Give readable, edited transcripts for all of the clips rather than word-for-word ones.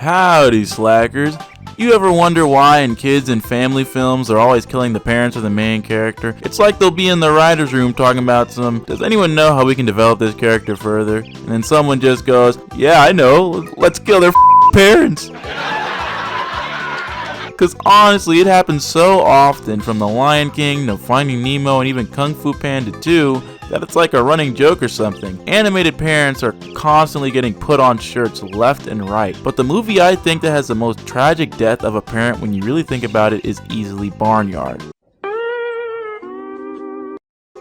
Howdy, slackers. You ever wonder why in kids and family films they're always killing the parents of the main character? It's like they'll be in the writer's room talking about does anyone know how we can develop this character further? And then someone just goes, yeah, I know, let's kill their parents. Because honestly, it happens so often, from The Lion King to Finding Nemo and even Kung Fu Panda 2, that it's like a running joke or something. Animated parents are constantly getting put on shirts left and right. But the movie I think that has the most tragic death of a parent when you really think about it is easily Barnyard.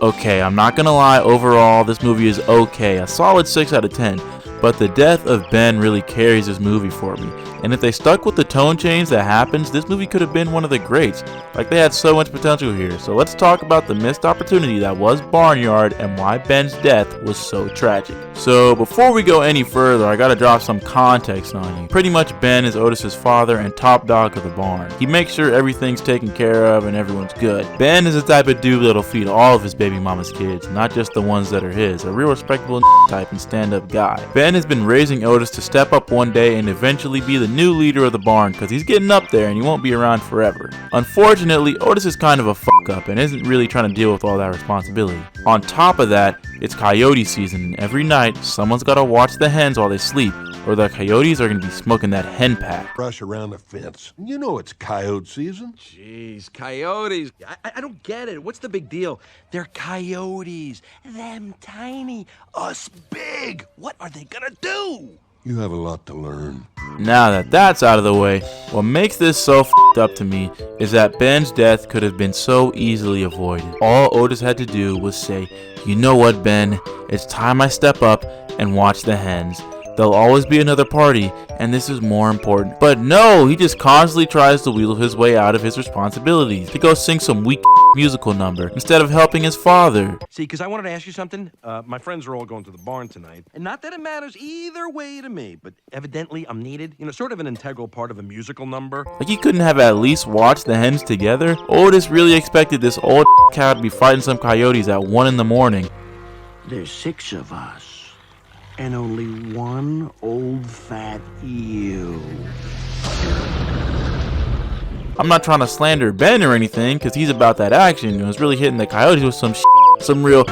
Okay, I'm not gonna lie, overall this movie is okay, a solid 6 out of 10. But the death of Ben really carries this movie for me. And if they stuck with the tone change that happens, this movie could have been one of the greats. Like, they had so much potential here. So let's talk about the missed opportunity that was Barnyard and why Ben's death was so tragic. So before we go any further, I gotta drop some context on you. Pretty much Ben is Otis's father and top dog of the barn. He makes sure everything's taken care of and everyone's good. Ben is the type of dude that'll feed all of his baby mama's kids, not just the ones that are his. A real respectable type and stand-up guy. Ben has been raising Otis to step up one day and eventually be the new leader of the barn, because he's getting up there and he won't be around forever. Unfortunately, Otis is kind of a fuck up and isn't really trying to deal with all that responsibility. On top of that, it's coyote season, and every night someone's gotta watch the hens while they sleep, or the coyotes are gonna be smoking that hen pack. Brush around the fence. You know it's coyote season. Jeez, coyotes. I don't get it. What's the big deal? They're coyotes. Them tiny. Us big. What are they gonna do? You have a lot to learn. Now that that's out of the way, what makes this so f***ed up to me is that Ben's death could have been so easily avoided. All Otis had to do was say, you know what, Ben, it's time I step up and watch the hens. There'll always be another party, and this is more important. But no, he just constantly tries to wheedle his way out of his responsibilities to go sing some weak musical number instead of helping his father. See, because I wanted to ask you something. My friends are all going to the barn tonight. And not that it matters either way to me, but evidently I'm needed. You know, sort of an integral part of a musical number. Like, he couldn't have at least watched the hens together? Otis really expected this old cow to be fighting some coyotes at 1 in the morning. There's 6 of us. And only one old fat ewe. I'm not trying to slander Ben or anything, because he's about that action and was really hitting the coyotes with some real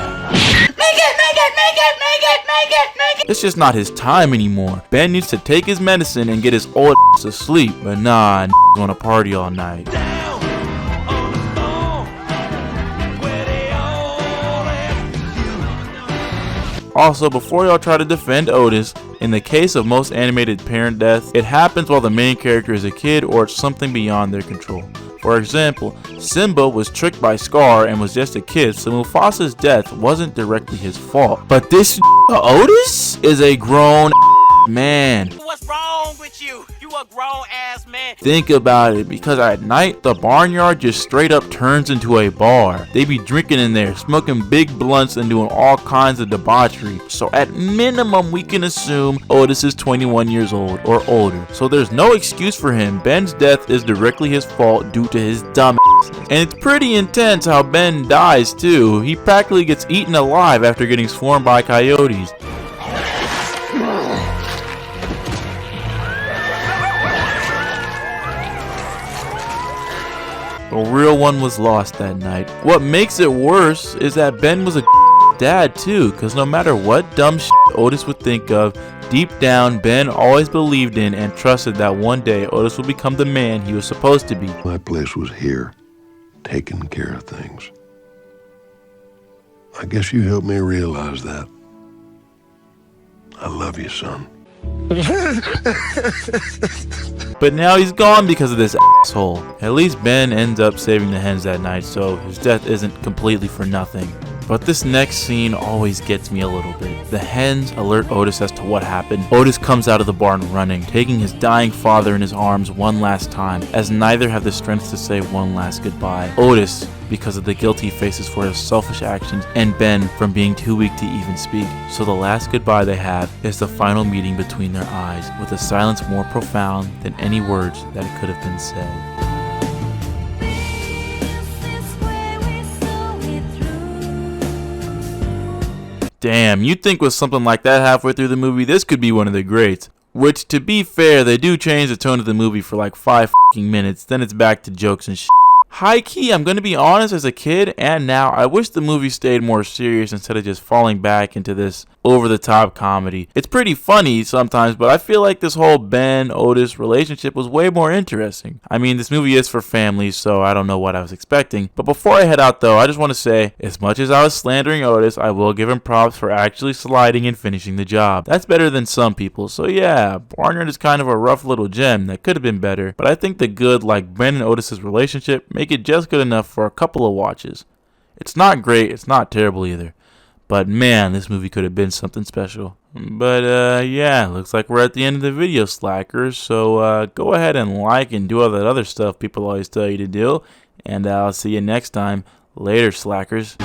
It's just not his time anymore. Ben needs to take his medicine and get his old to sleep, but nah, wanna party all night. Also, before y'all try to defend Otis, in the case of most animated parent deaths, it happens while the main character is a kid or it's something beyond their control. For example, Simba was tricked by Scar and was just a kid, so Mufasa's death wasn't directly his fault. But this Otis is a grown man. What's wrong with you? You a grown ass man. Think about it, because at night, the barnyard just straight up turns into a bar. They be drinking in there, smoking big blunts and doing all kinds of debauchery. So at minimum, we can assume Otis is 21 years old or older. So there's no excuse for him. Ben's death is directly his fault due to his dumbass. And it's pretty intense how Ben dies too. He practically gets eaten alive after getting swarmed by coyotes. A real one was lost that night. What makes it worse is that Ben was a dad too, because no matter what dumb shit Otis would think of, deep down Ben always believed in and trusted that one day Otis would become the man he was supposed to be. My place was here, taking care of things. I guess you helped me realize that. I love you, son. But now he's gone because of this asshole. At least Ben ends up saving the hens that night, so his death isn't completely for nothing. But this next scene always gets me a little bit. The hens alert Otis as to what happened. Otis comes out of the barn running, taking his dying father in his arms one last time, as neither have the strength to say one last goodbye. Otis, because of the guilt he faces for his selfish actions, and Ben from being too weak to even speak. So the last goodbye they have is the final meeting between their eyes, with a silence more profound than any words that could have been said. Damn, you'd think with something like that halfway through the movie, this could be one of the greats. Which, to be fair, they do change the tone of the movie for like 5 minutes, then it's back to jokes and shit. High key, I'm gonna be honest, as a kid and now, I wish the movie stayed more serious instead of just falling back into this over-the-top comedy. It's pretty funny sometimes, but I feel like this whole Ben-Otis relationship was way more interesting. I mean, this movie is for families, so I don't know what I was expecting. But before I head out though, I just want to say, as much as I was slandering Otis, I will give him props for actually sliding and finishing the job. That's better than some people, so yeah, Barnyard is kind of a rough little gem that could have been better, but I think the good, like Ben and Otis' relationship, make it just good enough for a couple of watches. It's not great, it's not terrible either. But man, this movie could have been something special. But yeah, looks like we're at the end of the video, slackers. So go ahead and like and do all that other stuff people always tell you to do. And I'll see you next time. Later, slackers.